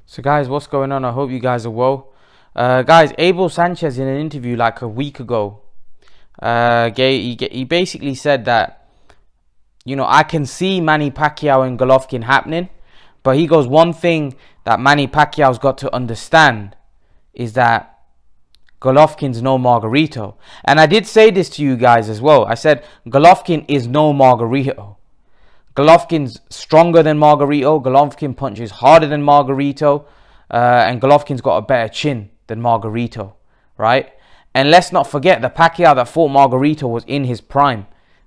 So guys, what's going on? I hope you guys are well. Guys, Abel Sanchez in an interview like a week ago, he basically said that, I can see Manny Pacquiao and Golovkin happening, but he goes, one thing that Manny Pacquiao's got to understand is that Golovkin's no Margarito. And I did say this to you guys as well. I said Golovkin is no Margarito. Golovkin's stronger than Margarito. Golovkin punches harder than Margarito. And Golovkin's got a better chin than Margarito, right? And let's not forget, the Pacquiao that fought Margarito was in his prime,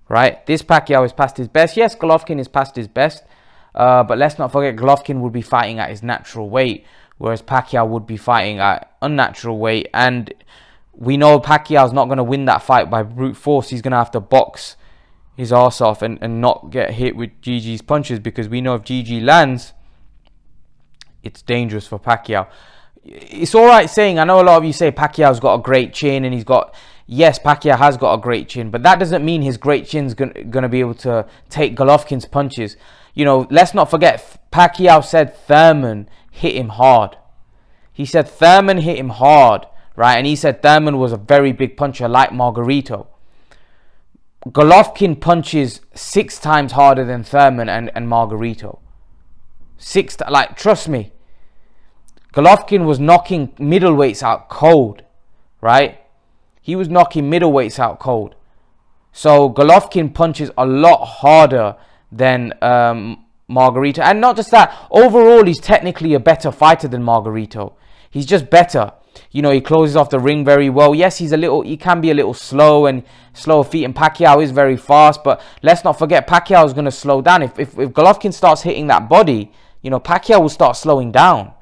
right? This Pacquiao is past his best. Yes, Golovkin is past his best. But let's not forget, Golovkin would be fighting at his natural weight, whereas Pacquiao would be fighting at unnatural weight. And we know Pacquiao's not going to win that fight by brute force. He's going to have to box his arse off and not get hit with GG's punches, because we know if GG lands, it's dangerous for Pacquiao. It's all right saying, I know a lot of you say Pacquiao's got a great chin, and yes, Pacquiao has got a great chin, but that doesn't mean his great chin's going to be able to take Golovkin's punches. Let's not forget, Pacquiao said Thurman hit him hard. He said Thurman hit him hard, right? And he said Thurman was a very big puncher like Margarito. Golovkin punches 6 times harder than Thurman and Margarito. Trust me. Golovkin was knocking middleweights out cold, right? He was knocking middleweights out cold. So Golovkin punches a lot harder than Margarito. And not just that, overall he's technically a better fighter than Margarito. He's just better. He closes off the ring very well. Yes, he can be a little slow and slow feet, and Pacquiao is very fast, but let's not forget, Pacquiao is going to slow down. If Golovkin starts hitting that body, Pacquiao will start slowing down.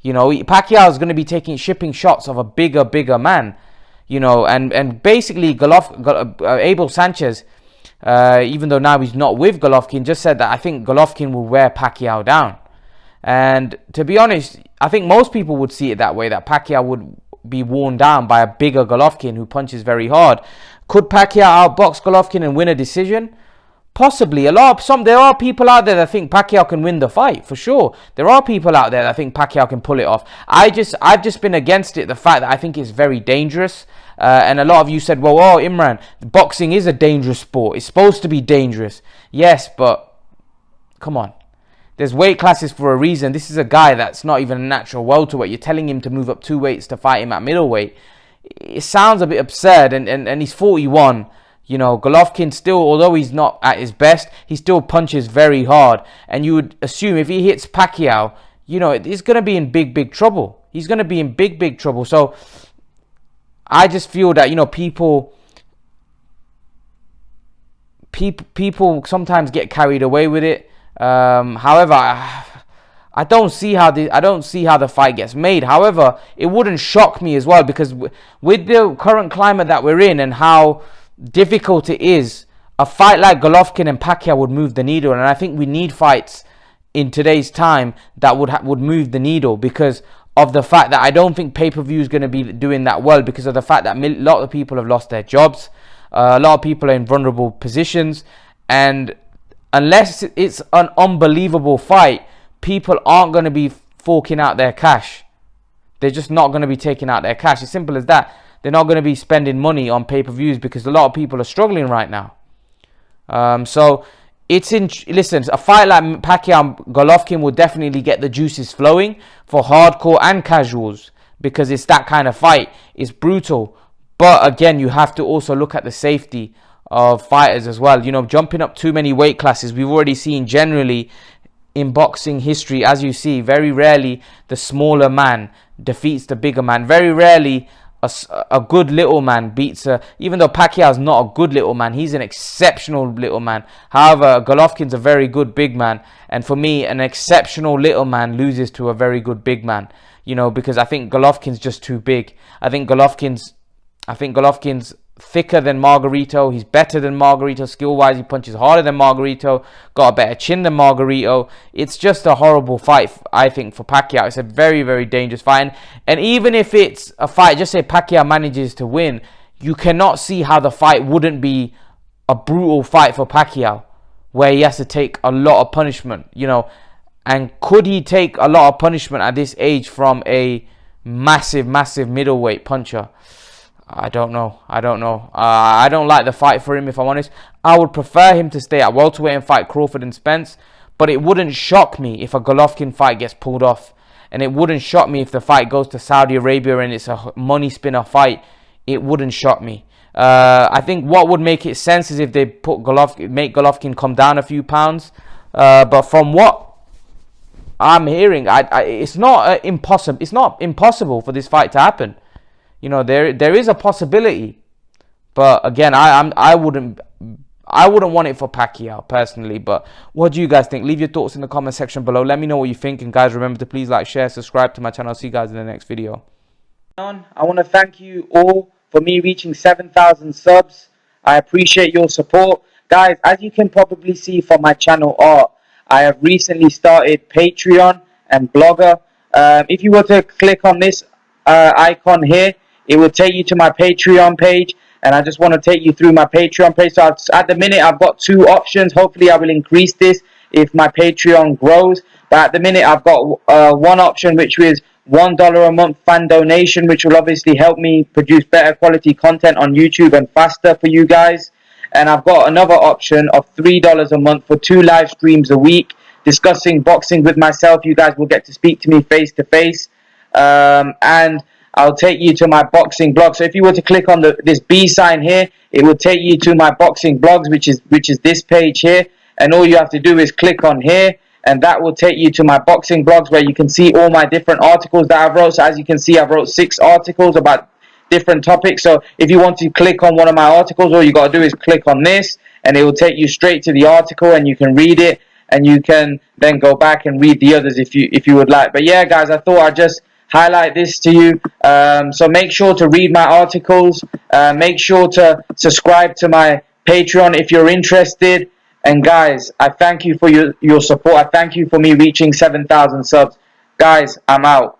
Pacquiao is going to be shipping shots of a bigger man, and basically Abel Sanchez, even though now he's not with Golovkin, just said that I think Golovkin will wear Pacquiao down. And to be honest, I think most people would see it that way, that Pacquiao would be worn down by a bigger Golovkin who punches very hard. Could Pacquiao outbox Golovkin and win a decision? Possibly. There are people out there that think Pacquiao can win the fight, for sure. There are people out there that think Pacquiao can pull it off. I've just been against it, the fact that I think it's very dangerous. And a lot of you said, well, Imran, boxing is a dangerous sport. It's supposed to be dangerous. Yes, but come on. There's weight classes for a reason. This is a guy that's not even a natural welterweight. You're telling him to move up 2 weights to fight him at middleweight. It sounds a bit absurd, and he's 41. Golovkin still, although he's not at his best, he still punches very hard. And you would assume if he hits Pacquiao, he's going to be in big trouble. He's going to be in big trouble. So I just feel that, people sometimes get carried away with it. However, I don't see how the fight gets made. However, it wouldn't shock me as well, because with the current climate that we're in and how difficult it is, a fight like Golovkin and Pacquiao would move the needle. And I think we need fights in today's time that would move the needle, because of the fact that I don't think pay-per-view is going to be doing that well, because of the fact that a lot of people have lost their jobs, a lot of people are in vulnerable positions, and unless it's an unbelievable fight, people aren't going to be forking out their cash. They're just not going to be taking out their cash. As simple as that. They're not going to be spending money on pay-per-views, because a lot of people are struggling right now. So listen, a fight like Pacquiao Golovkin will definitely get the juices flowing for hardcore and casuals, because it's that kind of fight. It's brutal. But again, you have to also look at the safety of fighters as well. Jumping up too many weight classes, we've already seen generally in boxing history, as you see, very rarely the smaller man defeats the bigger man. Very rarely a good little man beats even though Pacquiao's not a good little man, he's an exceptional little man. However, Golovkin's a very good big man, and for me, an exceptional little man loses to a very good big man, because I think Golovkin's just too big. I think Golovkin's thicker than Margarito. He's better than Margarito skill-wise. He punches harder than Margarito. Got a better chin than Margarito. It's just a horrible fight, I think, for Pacquiao. It's a very, very dangerous fight. And even if it's a fight, just say Pacquiao manages to win, you cannot see how the fight wouldn't be a brutal fight for Pacquiao, where he has to take a lot of punishment. And could he take a lot of punishment at this age from a massive, massive middleweight puncher? I don't know. I don't like the fight for him, if I'm honest. I would prefer him to stay at welterweight and fight Crawford and Spence. But it wouldn't shock me if a Golovkin fight gets pulled off. And it wouldn't shock me if the fight goes to Saudi Arabia and it's a money spinner fight. It wouldn't shock me. I think what would make it sense is if they make Golovkin come down a few pounds. But from what I'm hearing, it's not impossible. It's not impossible for this fight to happen. You know, there is a possibility, but again, I wouldn't want it for Pacquiao personally. But what do you guys think? Leave your thoughts in the comment section below. Let me know what you think, and guys, remember to please like, share, subscribe to my channel. I'll see you guys in the next video. I want to thank you all for me reaching 7,000 subs. I appreciate your support, guys. As you can probably see from my channel art, I have recently started Patreon and Blogger. If you were to click on this icon here, it will take you to my Patreon page, and I just want to take you through my Patreon page. So at the minute, I've got 2 options. Hopefully, I will increase this if my Patreon grows. But at the minute, I've got one option, which is $1 a month fan donation, which will obviously help me produce better quality content on YouTube and faster for you guys. And I've got another option of $3 a month for 2 live streams a week discussing boxing with myself. You guys will get to speak to me face to face. And I'll take you to my boxing blog. So if you were to click on this B sign here, it will take you to my boxing blogs, which is this page here. And all you have to do is click on here, and that will take you to my boxing blogs, where you can see all my different articles that I've wrote. So as you can see, I've wrote 6 articles about different topics. So if you want to click on one of my articles, all you got to do is click on this, and it will take you straight to the article, and you can read it, and you can then go back and read the others if you would like. But yeah, guys, I thought I'd just highlight this to you. So make sure to read my articles. Make sure to subscribe to my Patreon if you're interested. And guys, I thank you for your support. I thank you for me reaching 7,000 subs. Guys, I'm out.